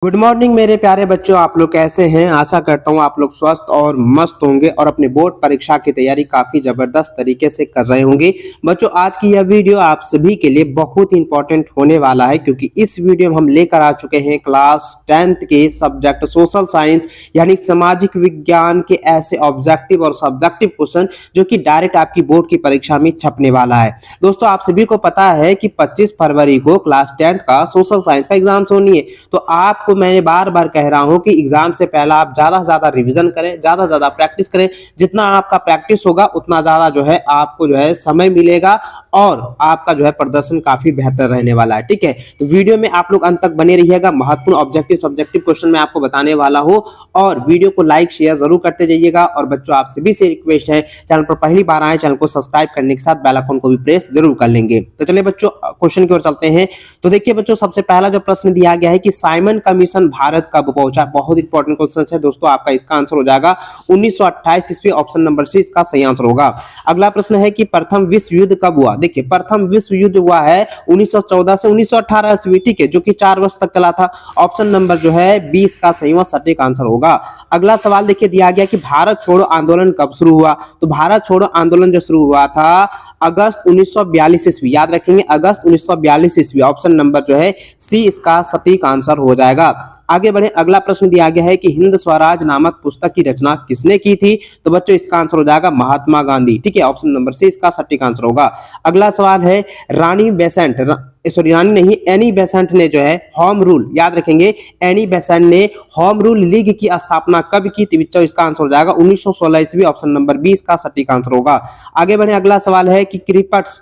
Good morning मेरे प्यारे बच्चों, आप लोग कैसे हैं। आशा करता हूँ आप लोग स्वस्थ और मस्त होंगे और अपने बोर्ड परीक्षा की तैयारी काफी जबरदस्त तरीके से कर रहे होंगे। बच्चों, आज की यह वीडियो आप सभी के लिए बहुत इंपॉर्टेंट होने वाला है, क्योंकि इस वीडियो में हम लेकर आ चुके हैं क्लास 10th के सब्जेक्ट सोशल साइंस यानी सामाजिक विज्ञान के ऐसे ऑब्जेक्टिव और सब्जेक्टिव क्वेश्चन जो कि डायरेक्ट आपकी बोर्ड की परीक्षा में छपने वाला है। दोस्तों, आप सभी को पता है कि 25 फरवरी को क्लास 10th का सोशल साइंस का एग्जाम होनी है। तो आप मैं बार बार कह रहा हूं कि एग्जाम से पहले आप ज्यादा से ज्यादा रिवीजन करें, ज्यादा से ज्यादा प्रैक्टिस करें। जितना आपका प्रैक्टिस होगा उतना ज्यादा जो है आपको जो है समय मिलेगा और आपका जो है प्रदर्शन काफी बेहतर रहने वाला है। ठीक है, तो वीडियो में आप लोग अंत तक बने रहिएगा। महत्वपूर्ण ऑब्जेक्टिव सब्जेक्टिव क्वेश्चन मैं आपको बताने वाला हूं और वीडियो को लाइक शेयर जरूर करते जाइएगा। और बच्चों, आप सभी से रिक्वेस्ट है, चैनल पर पहली बार आए चैनल को सब्सक्राइब करने के साथ बेल आइकन को भी प्रेस जरूर कर लेंगे। तो चलिए बच्चों, क्वेश्चन की ओर चलते हैं। तो देखिए बच्चों, सबसे पहला जो प्रश्न दिया गया है कि साइमन कमीशन भारत कब पहुंचा। बहुत इंपॉर्टेंट क्वेश्चन है दोस्तों, आपका इसका आंसर हो जाएगा 1928 ईस्वी। ऑप्शन नंबर सी इसका सही आंसर होगा। अगला प्रश्न है कि प्रथम विश्व युद्ध कब हुआ। देखिए, प्रथम विश्व युद्ध हुआ है 1914 से 1918 ईस्वी। ठीक है, जो कि 4 वर्ष तक चला था। ऑप्शन नंबर जो है 20 का सही व सटीक आंसर होगा। अगला सवाल देखिए दिया गया कि भारत छोड़ो आंदोलन कब शुरू हुआ। तो भारत छोड़ो आंदोलन जो शुरू हुआ था अगस्त 1942 ईस्वी। याद रखेंगे, अगस्त 1942 ईस्वी। ऑप्शन नंबर जो है सी इसका सटीक आंसर हो जाएगा। आगे बढ़े, अगला प्रश्न दिया गया है कि हिंद स्वराज नामक पुस्तक की रचना किसने की थी। तो बच्चों, इसका आंसर हो जाएगा महात्मा गांधी। ठीक है, ऑप्शन नंबर सी इसका सटीक आंसर होगा। अगला सवाल है रानी बेसेंट रानी नहीं, एनी बेसेंट ने जो है होम रूल, याद रखेंगे, एनी बेसेंट ने होम रूल लीग की स्थापना कब की थी। बच्चों, इसका आंसर हो जाएगा 1916 ईस्वी। ऑप्शन नंबर 20 का सटीक आंसर होगा। आगे बढ़े, अगला सवाल है कि क्रीपस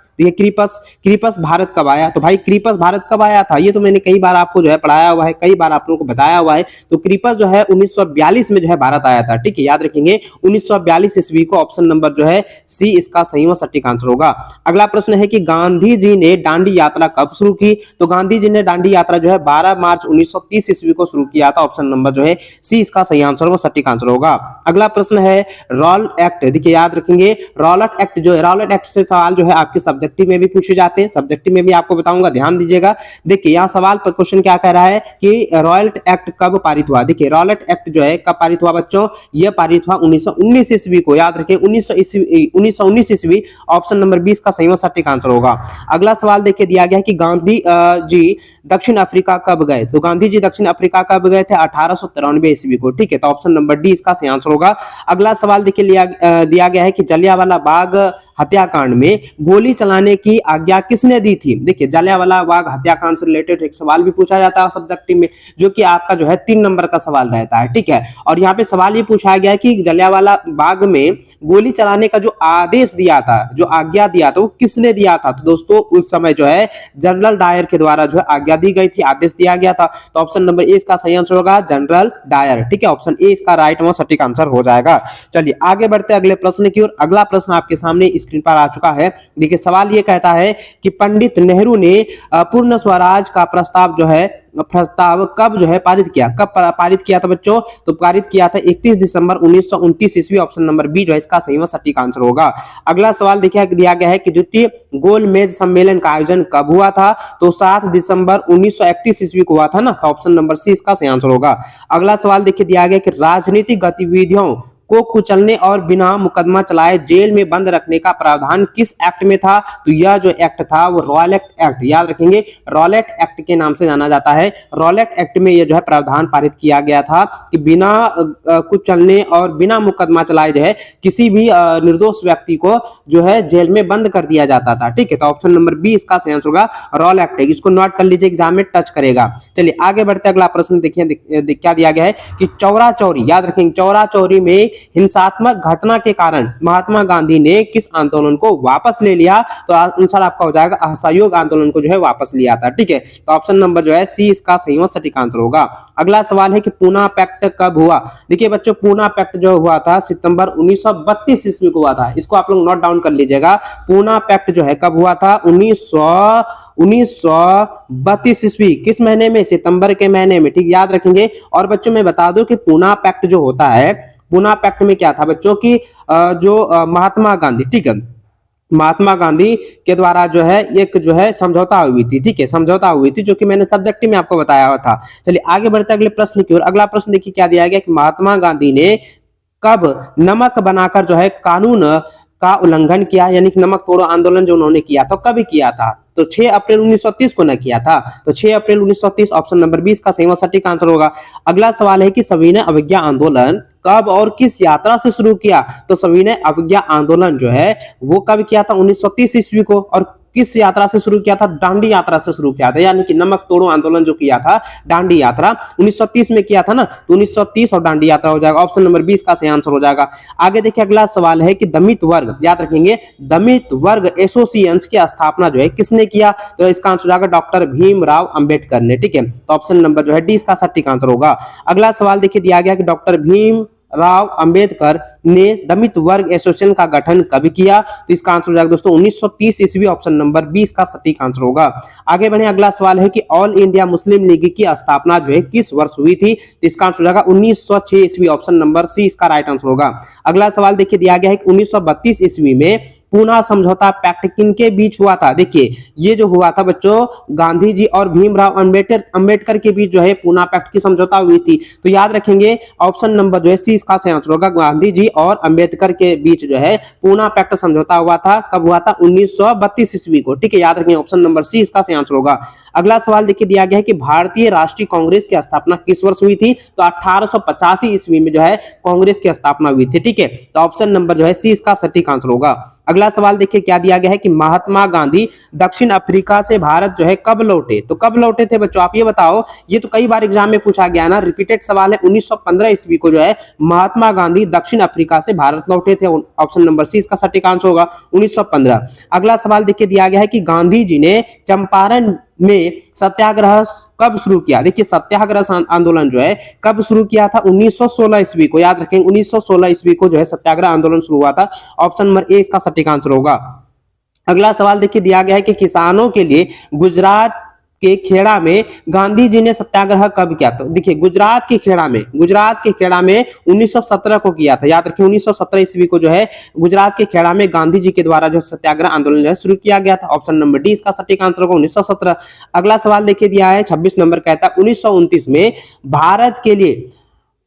भारत कब आया। तो भाई, क्रीपस भारत कब आया था, ये तो मैंने कई बार आपको जो है पढ़ाया हुआ है, कई बार आप लोगों को बताया हुआ है। तो क्रीपस जो है 1942 में जो है भारत आया था। ठीक है, याद रखेंगे 1942 ईस्वी को। ऑप्शन नंबर जो है सी इसका सही व सटीक आंसर होगा। अगला प्रश्न है कि गांधी जी ने दांडी यात्रा कब शुरू की। तो गांधी जी ने दांडी यात्रा जो है 12 मार्च 1930 ईस्वी को शुरू किया था। ऑप्शन नंबर जो है सी इसका सही आंसर व सटीक आंसर होगा। अगला प्रश्न है रॉल एक्ट। देखिए, याद रखेंगे, रॉलेट एक्ट जो है, रॉलेट एक्ट से सवाल जो है आपके सब्जेक्टिव में भी पूछे जाते हैं। सब्जेक्टिव में भी आपको बताऊंगा, ध्यान दीजिएगा। देखिए, यहाँ सवाल पर क्वेश्चन क्या कह रहा है कि रॉलेट एक्ट कब पारित हुआ। देखिए, रॉलेट एक्ट जो है कब पारित हुआ बच्चों, यह पारित हुआ 1919 ईस्वी को। याद रखें, 1919 ईस्वी। ऑप्शन नंबर 20 का सही व सटीक आंसर होगा। अगला सवाल देखिए दिया गया है कि गांधी जी दक्षिण अफ्रीका कब गए। तो गांधी जी दक्षिण अफ्रीका कब गए थे, 1893 ईस्वी को। ठीक है, तो ऑप्शन नंबर डी इसका सही आंसर होगा। अगला सवाल देखिए दिया गया है कि जलियांवाला बाग हत्याकांड में गोली चलाने की आज्ञा किसने दी थी। देखिए, जलियांवाला बाग हत्याकांड से रिलेटेड एक सवाल भी पूछा जाता है सब्जेक्टिव में, जो कि आपका जो है 3 नंबर का सवाल रहता है। ठीक है, और यहाँ पे सवाल ये पूछा गया है कि जलियांवाला बाग में गोली चलाने का जो आदेश दिया था, जो आज्ञा दिया था, वो किसने दिया था। तो दोस्तों, उस समय जो है जनरल डायर के द्वारा जो है आज्ञा दी गई थी, आदेश दिया गया था। तो ऑप्शन नंबर ए इसका सही आंसर होगा जनरल डायर। ठीक है, ऑप्शन ए इसका राइट व सटीक आंसर हो जाएगा। चलिए आगे बढ़ते हैं अगले प्रश्न की ओर। अगला प्रश्न आपके सामने स्क्रीन पर आ चुका है। देखिए, सवाल ये कहता है कि पंडित नेहरू ने पूर्ण स्वराज का प्रस्ताव कब जो है पारित किया। कब पारित किया था बच्चों। तो पारित किया था 31 दिसंबर 1929 ईस्वी। ऑप्शन नंबर बी जो है इसका सही व सटीक आंसर होगा। अगला सवाल देखिए दिया गया है कि द्वितीय गोलमेज सम्मेलन का आयोजन कब हुआ था। तो 7 दिसंबर 1931 ईस्वी को हुआ था ना। तो ऑप्शन नंबर सी इसका सही आंसर होगा। अगला सवाल देखिए दिया गया कि राजनीतिक गतिविधियों को कुचलने और बिना मुकदमा चलाए जेल में बंद रखने का प्रावधान किस एक्ट में था। तो यह जो एक्ट था वो रॉलेट एक्ट, याद रखेंगे, रॉलेट एक्ट के नाम से जाना जाता है। रॉलेट एक्ट में यह जो है प्रावधान पारित किया गया था कि बिना कुचलने और बिना मुकदमा चलाए जो है किसी भी निर्दोष व्यक्ति को जो है जेल में बंद कर दिया जाता था। ठीक है, तो ऑप्शन नंबर बी इसका सही आंसर होगा रॉल एक्ट। इसको नोट कर लीजिए, एग्जाम में टच करेगा। चलिए आगे बढ़ते, अगला प्रश्न देखिए क्या दिया गया है कि चौरा चौरी, याद रखेंगे, चौरा चौरी में हिंसात्मक घटना के कारण महात्मा गांधी ने किस आंदोलन को वापस ले लिया। तो आंसर आपका हो जाएगा असहयोग आंदोलन को जो है वापस लिया था। ठीक है, तो ऑप्शन नंबर जो है सी इसका सही व सटीक आंसर होगा। अगला सवाल है कि पूना पैक्ट कब हुआ। देखिए बच्चों, पूना पैक्ट जो हुआ था सितंबर 1932 ईस्वी को हुआ था। इसको आप लोग नोट डाउन कर लीजिएगा। पूना पैक्ट जो है कब हुआ था, 1932 ईस्वी। किस महीने में, सितंबर के महीने में। ठीक, याद रखेंगे। और बच्चों मैं बता दूं कि पूना पैक्ट जो होता है, पूना पैक्ट में क्या था बच्चों की जो महात्मा गांधी, ठीक है, महात्मा गांधी के द्वारा जो है एक जो है समझौता हुई थी, ठीक है, समझौता हुई थी, जो कि मैंने सब्जेक्ट में आपको बताया हुआ था। चलिए आगे बढ़ते अगले प्रश्न की ओर। अगला प्रश्न देखिए क्या दिया गया कि महात्मा गांधी ने कब नमक बनाकर जो है कानून का उल्लंघन किया, यानी कि नमक तोड़ो आंदोलन जो उन्होंने किया था कब किया था? तो 6 अप्रैल 1930 को न किया था। तो 6 अप्रैल 1930 ऑप्शन नंबर 20 का सही व सटीक आंसर होगा। अगला सवाल है कि सविनय अवज्ञा आंदोलन कब और किस यात्रा से शुरू किया? तो सविनय अवज्ञा आंदोलन जो है वो कब किया था? 1930 ईस्वी को। और किस यात्रा से शुरू किया था? दांडी यात्रा से शुरू किया था, यानी कि नमक तोड़ो आंदोलन जो किया था दांडी यात्रा 1930 में किया था ना, तो 1930 और दांडी यात्रा हो जाएगा। ऑप्शन नंबर 20 का सही आंसर हो जाएगा। आगे देखिए अगला सवाल है कि दमित वर्ग, याद रखेंगे, दमित वर्ग एसोसिएशंस की स्थापना जो है किसने किया? तो इसका आंसर हो जाएगा डॉक्टर भीमराव अंबेडकर ने, ठीक है। तो ऑप्शन नंबर जो है डी इसका सटीक आंसर होगा। अगला सवाल देखिए दिया गया कि डॉक्टर भीम राव अंबेडकर ने दमित वर्ग एसोसिएशन का गठन कब किया? तो इसका आंसर हो जाएगा दोस्तों 1930 ईस्वी। ऑप्शन नंबर 20 का सटीक आंसर होगा। आगे बढ़े अगला सवाल है कि ऑल इंडिया मुस्लिम लीग की स्थापना जो है किस वर्ष हुई थी? तो इसका आंसर हो जाएगा 1906 ईस्वी। ऑप्शन नंबर सी इसका राइट आंसर होगा। अगला सवाल देखिए दिया गया है कि 1932 ईस्वी में पूना समझौता पैक्ट किनके बीच हुआ था? देखिए ये जो हुआ था बच्चों, गांधी जी और भीमराव अंबेडकर के बीच जो है पूना पैक्ट की समझौता हुई थी। तो याद रखेंगे ऑप्शन नंबर जो है सी इसका सही आंसर होगा। गांधी जी और अंबेडकर के बीच जो है पूना पैक्ट समझौता हुआ था, कब हुआ था? 1932 ईस्वी को, ठीक है, याद रखेंगे ऑप्शन नंबर सी इसका सही आंसर होगा। अगला सवाल देखिए दिया गया है कि भारतीय राष्ट्रीय कांग्रेस की स्थापना किस वर्ष हुई थी? तो 1885 ईस्वी में जो है कांग्रेस की स्थापना हुई थी, ठीक है। तो ऑप्शन नंबर जो है सी इसका सटीक आंसर होगा। अगला सवाल देखिए क्या दिया गया है कि महात्मा गांधी दक्षिण अफ्रीका से भारत जो है कब लौटे? तो कब लौटे थे बच्चों, आप ये बताओ। ये तो कई बार एग्जाम में पूछा गया ना, रिपीटेड सवाल है। 1915 ईस्वी को जो है महात्मा गांधी दक्षिण अफ्रीका से भारत लौटे थे। ऑप्शन नंबर सी इसका सटीक आंसर होगा 1915। अगला सवाल देखिए दिया गया है कि गांधी जी ने चंपारण में सत्याग्रह कब शुरू किया? देखिए सत्याग्रह आंदोलन जो है कब शुरू किया था? 1916 ईस्वी को, याद रखेंगे 1916 ईस्वी को जो है सत्याग्रह आंदोलन शुरू हुआ था। ऑप्शन नंबर ए इसका सटीक आंसर होगा। अगला सवाल देखिए दिया गया है कि किसानों के लिए गुजरात के खेड़ा में गांधी जी ने सत्याग्रह कब किया? तो देखिए गुजरात के खेड़ा में 1917 को किया था। याद रखिए 1917 ईस्वी को जो है गुजरात के खेड़ा में गांधी जी के द्वारा जो सत्याग्रह आंदोलन जो है शुरू किया गया था। ऑप्शन नंबर डी इसका सटीक आंसर होगा 1917। अगला सवाल देखिए दिया है 26 नंबर, कहता है 1929 में भारत के लिए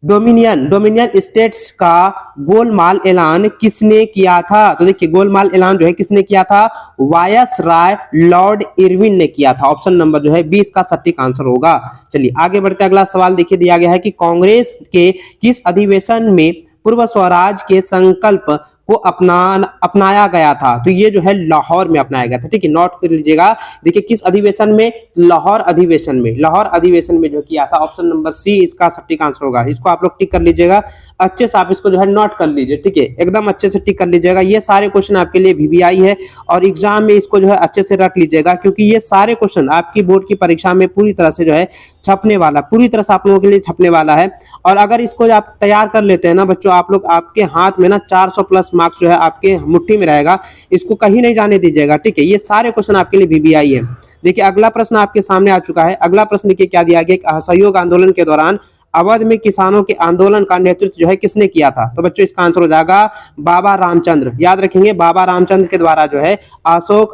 डोमिनियन स्टेट्स का गोलमाल ऐलान किसने किया था? तो देखिए गोलमाल ऐलान जो है किसने किया था? वायसराय लॉर्ड इरविन ने किया था। ऑप्शन नंबर जो है 20 का सटीक आंसर होगा। चलिए आगे बढ़ते अगला सवाल देखिए दिया गया है कि कांग्रेस के किस अधिवेशन में पूर्व स्वराज के संकल्प को अपनाया गया था? तो ये जो है लाहौर में अपनाया गया था, ठीक है, नोट कर लीजिएगा। देखिए किस अधिवेशन में? लाहौर अधिवेशन में जो किया था। ऑप्शन नंबर सी इसका सटीक आंसर होगा। इसको आप लोग टिक कर लीजिएगा, अच्छे से आप इसको जो है नोट कर लीजिए, ठीक है, एकदम अच्छे से टिक कर लीजिएगा। ये सारे क्वेश्चन आपके लिए वीवीआई है और एग्जाम में इसको जो है अच्छे से रख लीजिएगा, क्योंकि ये सारे क्वेश्चन आपकी बोर्ड की परीक्षा में पूरी तरह से जो है छपने वाला, पूरी तरह से आप लोगों के लिए छपने वाला है। और अगर इसको आप तैयार कर लेते हैं ना बच्चों, आप लोग, आपके हाथ में ना 400 प्लस मार्क्स जो है आपके मुट्ठी में रहेगा। इसको कहीं नहीं जाने दीजिएगा, ठीक है। ये सारे क्वेश्चन आपके लिए वीवीआई है। देखिए अगला प्रश्न आपके सामने आ चुका है। अगला प्रश्न देखिए क्या दिया गया, असहयोग आंदोलन के दौरान अवध में किसानों के आंदोलन का नेतृत्व जो है किसने किया था? तो बच्चों इसका आंसर हो जाएगा बाबा रामचंद्र। याद रखेंगे बाबा रामचंद्र के द्वारा जो है असहयोग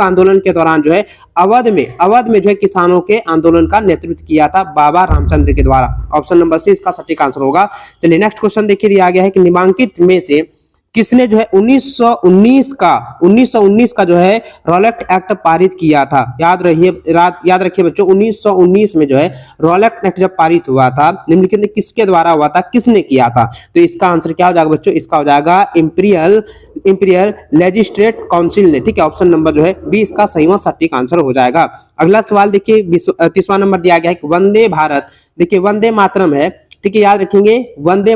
आंदोलन के दौरान जो है अवध में जो है किसानों के आंदोलन का नेतृत्व किया था बाबा रामचंद्र के द्वारा। ऑप्शन नंबर सी इसका सटीक आंसर होगा। चलिए नेक्स्ट क्वेश्चन देखिए दिया गया है कि निम्नलिखित में से किसने जो है 1919 का जो है रॉलेट एक्ट पारित किया था? याद रखिए बच्चों 1919 में जो है रॉलेट एक्ट जब पारित हुआ था, निम्नलिखित में किसके द्वारा हुआ था, किसने किया था? तो इसका आंसर क्या हो जाएगा बच्चों? इसका हो जाएगा इंपीरियल लेजिस्लेट काउंसिल ने, ठीक है। ऑप्शन नंबर जो है 20 का सही व सटीक आंसर हो जाएगा। अगला सवाल देखिए 30वां नंबर दिया गया है कि वंदे भारत, देखिए वंदे मातरम है, ठीक है, याद रखेंगे वंदे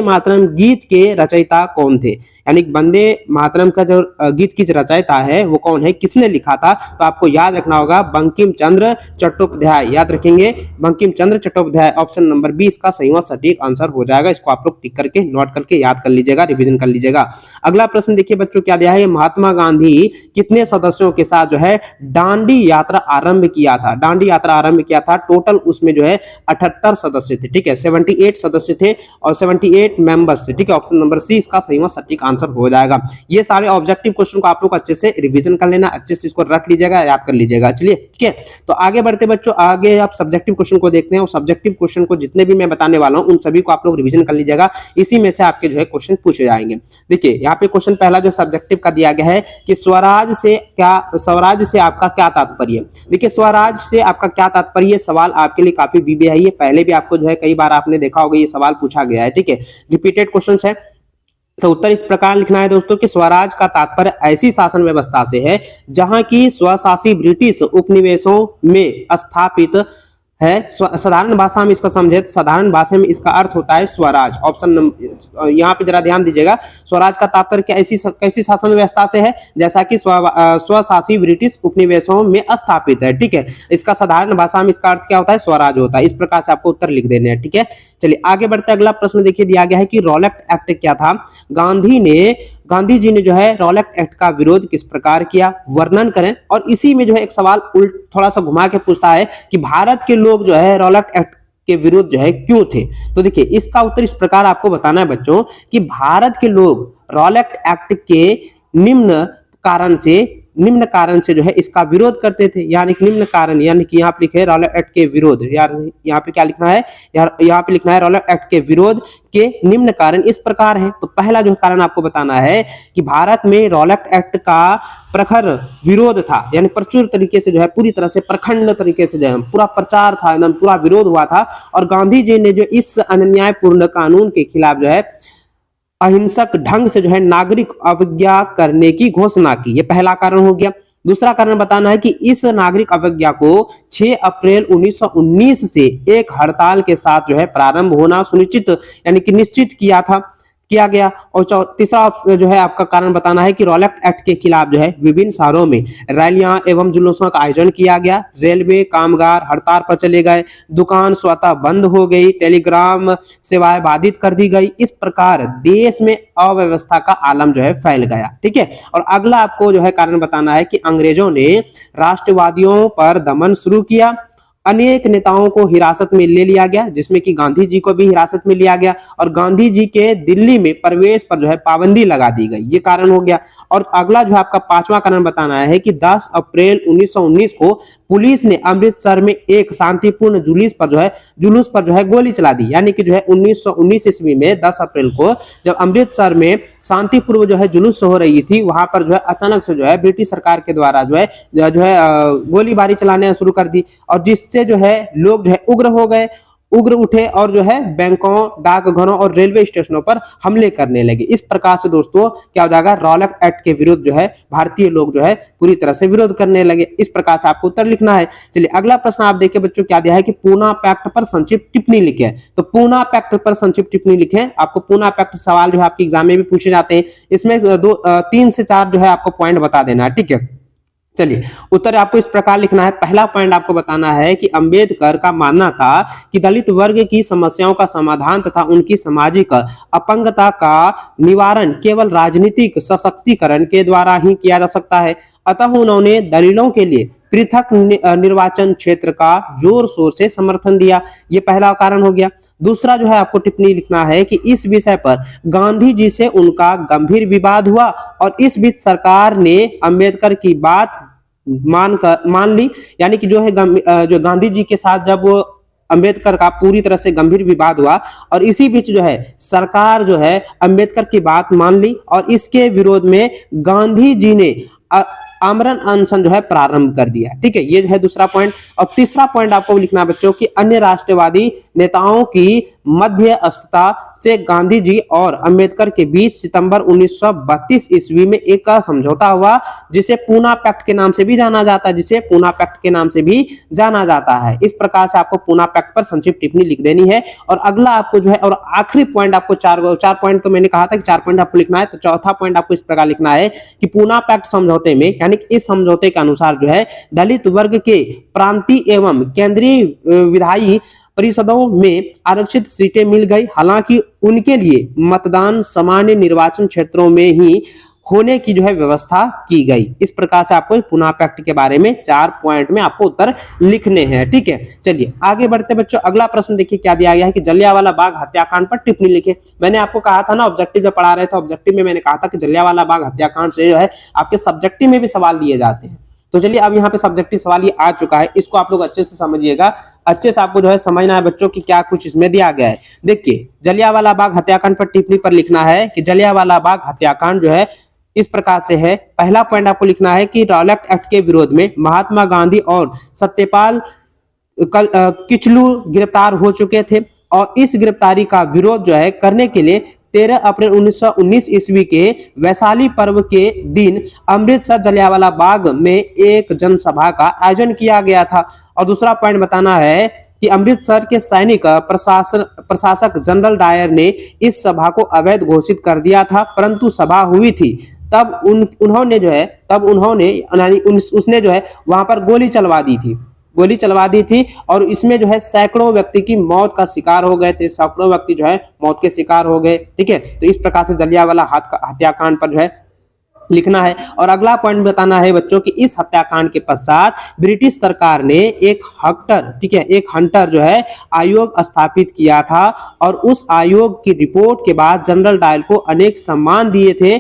मातरम गीत के रचयिता कौन थे? यानी वंदे मातरम का जो गीत की रचयिता है वो कौन है, किसने लिखा था? तो आपको याद रखना होगा बंकिम चंद्र चट्टोपाध्याय। याद रखेंगे बंकिम चंद्र चट्टोपाध्याय। ऑप्शन नंबर 20 का सही व सटीक आंसर हो जाएगा। इसको आप लोग टिक करके नोट करके याद कर लीजिएगा, रिविजन कर लीजिएगा। अगला प्रश्न देखिए बच्चों क्या दिया है, महात्मा गांधी कितने सदस्यों के साथ जो है दांडी यात्रा आरंभ किया था? टोटल उसमें जो है 78 सदस्य थे, ठीक है। ठीक है, 78 सदस्य थे और 78 मेंबर्स थे, ठीक है। ऑप्शन नंबर सी इसका सही व सटीक आंसर हो जाएगा। ये सारे ऑब्जेक्टिव क्वेश्चन को आप लोग अच्छे से रिवीजन कर लेना, अच्छे से इसको रख लीजिएगा, याद कर लीजिएगा। चलिए ठीक है, तो आगे बढ़ते बच्चों, आगे आप सब्जेक्टिव क्वेश्चन को देखते हैं और सब्जेक्टिव क्वेश्चन को जितने भी मैं बताने वाला हूं उन सभी को आप लोग रिवीजन कर लीजिएगा, इसी में से आपके जो है क्वेश्चन पूछे जाएंगे। देखिए यहाँ पे क्वेश्चन पहला जो सब्जेक्टिव का दिया गया है कि स्वराज से आपका क्या तात्पर्य। देखिए स्वराज से आपका क्या तात्पर्य, सवाल आपके लिए काफी बीबीआई है, पहले भी आपको जो है कई बार आपने देखा होगा ये सवाल पूछा गया है, ठीक है, रिपीटेड क्वेश्चन है। तो उत्तर इस प्रकार लिखना है दोस्तों कि स्वराज का तात्पर्य ऐसी शासन व्यवस्था से है जहां की स्वशासी ब्रिटिश उपनिवेशों में स्थापित है। साधारण भाषा में इसको समझे तो साधारण भाषा में इसका अर्थ होता है स्वराज। ऑप्शन नंबर यहाँ पे जरा ध्यान दीजिएगा, स्वराज का तात्पर्य कैसी शासन व्यवस्था से है, जैसा कि स्वशासी ब्रिटिश उपनिवेशों में स्थापित है, ठीक है। इसका साधारण भाषा में इसका अर्थ क्या होता है, स्वराज होता है। इस प्रकार से आपको उत्तर लिख देने हैं, ठीक है। चलिए आगे बढ़ते, अगला प्रश्न देखिए दिया गया है कि रॉलेट एक्ट क्या था। गांधी जी ने जो है रॉलेट एक्ट का विरोध किस प्रकार किया, वर्णन करें। और इसी में जो है एक सवाल थोड़ा सा घुमा के पूछता है कि भारत के लोग जो है रॉलेट एक्ट के विरुद्ध जो है क्यों थे। तो देखिए इसका उत्तर इस प्रकार आपको बताना है बच्चों कि भारत के लोग रॉलेट एक्ट के निम्न कारण से जो है इसका विरोध करते थे, यानी कि निम्न कारण, यानी कि यहाँ पे लिखे रॉलेट एक्ट के विरोध, यार यहाँ पे क्या लिखना है, यहाँ पे लिखना है रॉलेट एक्ट के विरोध के निम्न कारण इस प्रकार है। तो पहला जो कारण आपको बताना है कि भारत में रॉलेट एक्ट का प्रखर विरोध था, यानी प्रचुर तरीके से जो है पूरी तरह से प्रखंड तरीके से जो है पूरा प्रचार था, एकदम पूरा विरोध हुआ था। और गांधी जी ने जो इस अन्यायपूर्ण कानून के खिलाफ जो है अहिंसक ढंग से जो है नागरिक अवज्ञा करने की घोषणा की, ये पहला कारण हो गया। दूसरा कारण बताना है कि इस नागरिक अवज्ञा को 6 अप्रैल 1919 से एक हड़ताल के साथ जो है प्रारंभ होना सुनिश्चित यानी कि निश्चित किया गया। और तीसरा जो है आपका कारण बताना है कि रॉलेट एक्ट के खिलाफ जो है विभिन्न शहरों में रैलियां एवं जुलूसों का आयोजन किया गया, रेलवे कामगार हड़ताल पर चले गए, दुकान स्वतः बंद हो गई, टेलीग्राम सेवाएं बाधित कर दी गई। इस प्रकार देश में अव्यवस्था का आलम जो है फैल गया, ठीक है। और अगला आपको जो है कारण बताना है कि अंग्रेजों ने राष्ट्रवादियों पर दमन शुरू किया, अनेक नेताओं को हिरासत में ले लिया गया, जिसमें कि गांधी जी को भी हिरासत में लिया गया और गांधी जी के दिल्ली में प्रवेश पर जो है पाबंदी लगा दी गई, ये कारण हो गया। और अगला जो है आपका पांचवा कारण बताना है कि 10 अप्रैल 1919 को पुलिस ने अमृतसर में एक शांतिपूर्ण जुलूस पर जो है गोली चला दी, यानी कि जो है 1919 ईस्वी में 10 अप्रैल को जब अमृतसर में शांतिपूर्व जो है जुलूस हो रही थी, वहां पर जो है अचानक से जो है ब्रिटिश सरकार के द्वारा जो है गोलीबारी चलाने शुरू कर दी और जिससे जो है लोग जो है उग्र उठे और जो है बैंकों, डाकघरों और रेलवे स्टेशनों पर हमले करने लगे। इस प्रकार से दोस्तों क्या हो जाएगा, रॉलेट एक्ट के विरुद्ध जो है भारतीय लोग जो है पूरी तरह से विरोध करने लगे। इस प्रकार से आपको उत्तर लिखना है। चलिए अगला प्रश्न आप देखिए बच्चों, क्या दिया है कि पूना पैक्ट पर संक्षिप्त टिप्पणी लिखें। तो पूना पैक्ट पर संक्षिप्त टिप्पणी लिखें। आपको पूना पैक्ट सवाल जो है आपके एग्जाम में भी पूछे जाते हैं, इसमें 3 से 4 जो है आपको पॉइंट बता देना है, ठीक है। चलिए उत्तर आपको इस प्रकार लिखना है। पहला पॉइंट आपको बताना है कि अंबेडकर का मानना था कि दलित वर्ग की समस्याओं का समाधान तथा उनकी सामाजिक अपंगता का निवारण केवल राजनीतिक सशक्तिकरण के द्वारा ही किया जा सकता है। अतः उन्होंने दलितों के लिए पृथक निर्वाचन क्षेत्र का जोर शोर से समर्थन दिया, ये पहला कारण हो गया। दूसरा जो है आपको टिप्पणी लिखना है कि इस विषय पर गांधी जी से उनका गंभीर विवाद हुआ और इस बीच सरकार ने अंबेडकर की बात मान ली, यानी कि जो है जो गांधी जी के साथ जब अंबेडकर का पूरी तरह से गंभीर विवाद हुआ और इसी बीच जो है सरकार जो है अंबेडकर की बात मान ली और इसके विरोध में गांधी जी ने आमरण अनशन जो है प्रारंभ कर दिया, ठीक है। ये जो है दूसरा पॉइंट। और तीसरा पॉइंट आपको लिखना है बच्चों कि अन्य राष्ट्रवादी नेताओं की मध्यस्थता से गांधी जी और अंबेडकर के बीच सितंबर 1932 ईस्वी में एक समझौता हुआ, जिसे पूना पैक्ट के नाम से भी जाना जाता है। इस प्रकार से आपको पूना पैक्ट पर संक्षिप्त टिप्पणी लिख देनी है। और अगला आपको जो है और आखिरी पॉइंट आपको चार पॉइंट तो मैंने कहा था कि 4 पॉइंट आपको लिखना है, तो चौथा पॉइंट आपको इस प्रकार लिखना है कि पूना पैक्ट समझौते में, यानी कि इस समझौते के अनुसार जो है दलित वर्ग के प्रांतीय एवं केंद्रीय विधायी परिषदों में आरक्षित सीटें मिल गई, हालांकि उनके लिए मतदान सामान्य निर्वाचन क्षेत्रों में ही होने की जो है व्यवस्था की गई। इस प्रकार से आपको पुनः पैक्ट के बारे में 4 पॉइंट में आपको उत्तर लिखने हैं। ठीक है, चलिए आगे बढ़ते बच्चों। अगला प्रश्न देखिए क्या दिया गया है कि जलियांवाला बाग हत्याकांड पर टिप्पणी लिखे। मैंने आपको कहा था ना, ऑब्जेक्टिव जब पढ़ा रहे थे, ऑब्जेक्टिव में मैंने कहा था कि जलियांवाला बाग हत्याकांड से जो है आपके सब्जेक्टिव में भी सवाल दिए जाते हैं। तो चलिए अब यहाँ पे सब्जेक्टिव सवाल ये आ चुका है, इसको आप लोग अच्छे से समझिएगा। अच्छे से आपको जो है समझना है बच्चों कि क्या कुछ इसमें दिया गया है। देखिए, जलियांवाला बाग हत्याकांड पर टिप्पणी पर लिखना है कि जलियांवाला बाग हत्याकांड जो है इस प्रकार से है। पहला पॉइंट आपको लिखना है कि रॉलेट एक्ट के विरोध में महात्मा गांधी और सत्यपाल किचलू गिरफ्तार हो चुके थे और इस गिरफ्तारी का विरोध जो है करने के लिए 13 अप्रैल 1919 ईस्वी के वैशाली पर्व के दिन अमृतसर जलियांवाला बाग में एक जनसभा का आयोजन किया गया था। और दूसरा पॉइंट बताना है कि अमृतसर के सैनिक प्रशासक जनरल डायर ने इस सभा को अवैध घोषित कर दिया था, परंतु सभा हुई थी तब उन्होंने उसने जो है वहां पर गोली चलवा दी थी और इसमें जो है सैकड़ों व्यक्ति की मौत का शिकार हो गए थे। सैकड़ों व्यक्ति जो है मौत के शिकार हो गए। ठीक है, तो इस प्रकार से जलियांवाला हत्याकांड पर जो है लिखना है। और अगला पॉइंट बताना है बच्चों कि इस हत्याकांड के पश्चात ब्रिटिश सरकार ने एक हंटर जो है आयोग स्थापित किया था और उस आयोग की रिपोर्ट के बाद जनरल डायर को अनेक सम्मान दिए थे।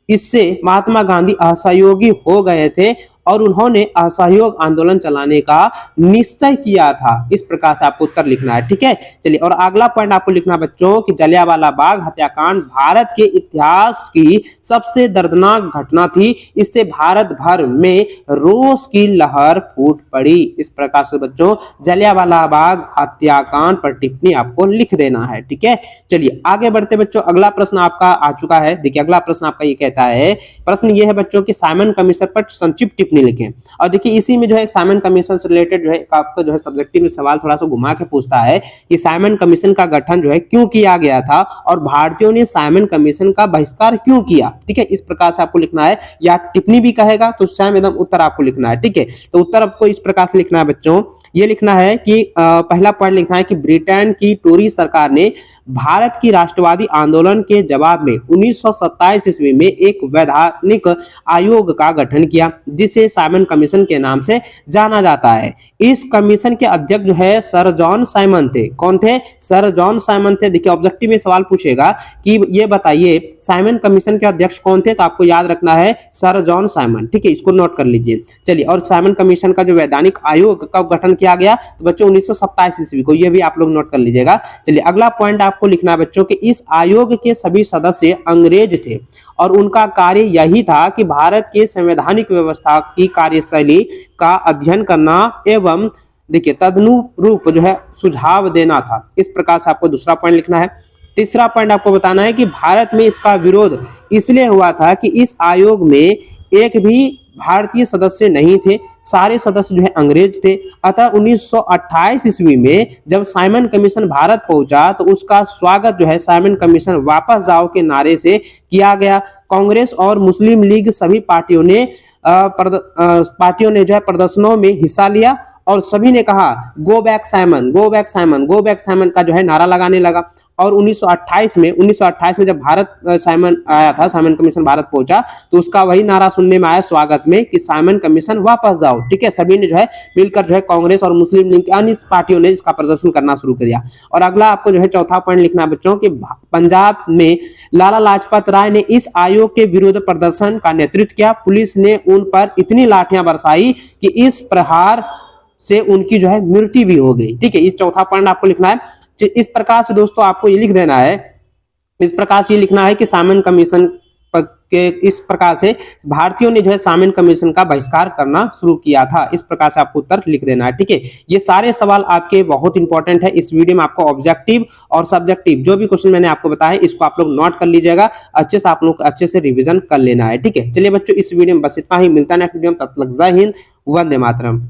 इससे महात्मा गांधी असहयोगी हो गए थे और उन्होंने असहयोग आंदोलन चलाने का निश्चय किया था। इस प्रकार से आपको उत्तर लिखना है। ठीक है, चलिए और अगला पॉइंट आपको लिखना बच्चों कि जलियांवाला बाग हत्याकांड भारत के इतिहास की सबसे दर्दनाक घटना थी। इससे भारत भर में रोष की लहर फूट पड़ी। इस प्रकार से बच्चों जलियांवाला बाग हत्याकांड पर टिप्पणी आपको लिख देना है। ठीक है, चलिए आगे बढ़ते बच्चों। अगला प्रश्न आपका आ चुका है। देखिए अगला प्रश्न आपका ये कहता है, प्रश्न ये है बच्चों कि साइमन कमीशन पर संक्षिप्त टिप्पणी लिखें। और देखिए इसी में जो है साइमन कमीशन से रिलेटेड जो है आपका जो है सब्जेक्टिव में सवाल थोड़ा सा घुमा के पूछता है कि साइमन कमीशन का गठन जो है क्यों किया गया था और भारतीयों ने साइमन कमीशन का बहिष्कार क्यों किया। ठीक है, इस प्रकार से आपको लिखना है, या टिप्पणी भी कहेगा तो स्वयं एकदम उत्तर आपको लिखना है। ठीक है, तो उत्तर आपको इस प्रकार से लिखना है बच्चों। ये लिखना है कि पहला पॉइंट लिखना है कि ब्रिटेन की टोरी सरकार ने भारत की राष्ट्रवादी आंदोलन के जवाब में 1927 ईस्वी में एक वैधानिक आयोग का गठन किया जिसे साइमन कमीशन के नाम से जाना जाता है। इस कमीशन के अध्यक्ष जो है सर जॉन साइमन थे। कौन थे? सर जॉन साइमन थे। देखिए ऑब्जेक्टिव में सवाल पूछेगा कि ये बताइए साइमन कमीशन के अध्यक्ष कौन थे, तो आपको याद रखना है सर जॉन साइमन। ठीक है, इसको नोट कर लीजिए। चलिए, और साइमन कमीशन का जो वैधानिक आयोग का गठन किया गया तो बच्चों 1927 ईस्वी को, ये भी आप लोग नोट कर लीजिएगा। चलिए अगला पॉइंट आपको लिखना है बच्चों कि इस आयोग के सभी सदस्य अंग्रेज थे और उनका कार्य यही था कि भारत के संवैधानिक व्यवस्था की कार्यशैली का अध्ययन करना एवं देखिए तदनुरूप जो है सुझाव देना था। इस प्रकार से आपको दूसरा पॉइंट लिखना है। तीसरा पॉइंट आपको बताना है कि भारत में इसका विरोध इसलिए हुआ था कि इस आयोग में एक भी भारतीय सदस्य नहीं थे, सारे सदस्य जो है अंग्रेज थे। अतः 1928 ईस्वी में जब साइमन कमीशन भारत पहुंचा तो उसका स्वागत जो है साइमन कमीशन वापस जाओ के नारे से किया गया। कांग्रेस और मुस्लिम लीग सभी पार्टियों ने जो है प्रदर्शनों में हिस्सा लिया और सभी ने कहा go back Simon, go back Simon, go back Simon का जो है नारा लगाने लगा। और 1928 में जब भारत साइमन आया था, साइमन कमीशन भारत पहुंचा तो उसका वही नारा सुनने में आया स्वागत में कि साइमन कमीशन वापस जाओ। ठीक है, सभी ने जो है मिलकर जो है कांग्रेस और मुस्लिम लीग अन्य पार्टियों ने इसका प्रदर्शन करना शुरू कर दिया। और अगला आपको जो है चौथा पॉइंट लिखना है बच्चों कि पंजाब में लाला लाजपत राय ने इस आयोग के विरुद्ध प्रदर्शन का नेतृत्व किया। पुलिस ने उन पर इतनी लाठियां बरसाई कि इस प्रहार से उनकी जो है मृत्यु भी हो गई। ठीक है, इस चौथा पॉइंट आपको लिखना है। इस प्रकार से दोस्तों आपको ये लिख देना है, इस प्रकार से ये लिखना है कि साइमन कमीशन के इस प्रकार से भारतीयों ने जो है साइमन कमीशन का बहिष्कार करना शुरू किया था। इस प्रकार से आपको उत्तर लिख देना है। ठीक है, ये सारे सवाल आपके बहुत इंपॉर्टेंट है। इस वीडियो में आपको ऑब्जेक्टिव और सब्जेक्टिव जो भी क्वेश्चन मैंने आपको बताया इसको आप लोग नोट कर लीजिएगा, अच्छे से आप लोग अच्छे से रिविजन कर लेना है। ठीक है, चलिए बच्चों इस वीडियो में बस इतना ही, मिलता है नेक्स्ट वीडियो में, तब तक जय हिंद, वंदे मातरम।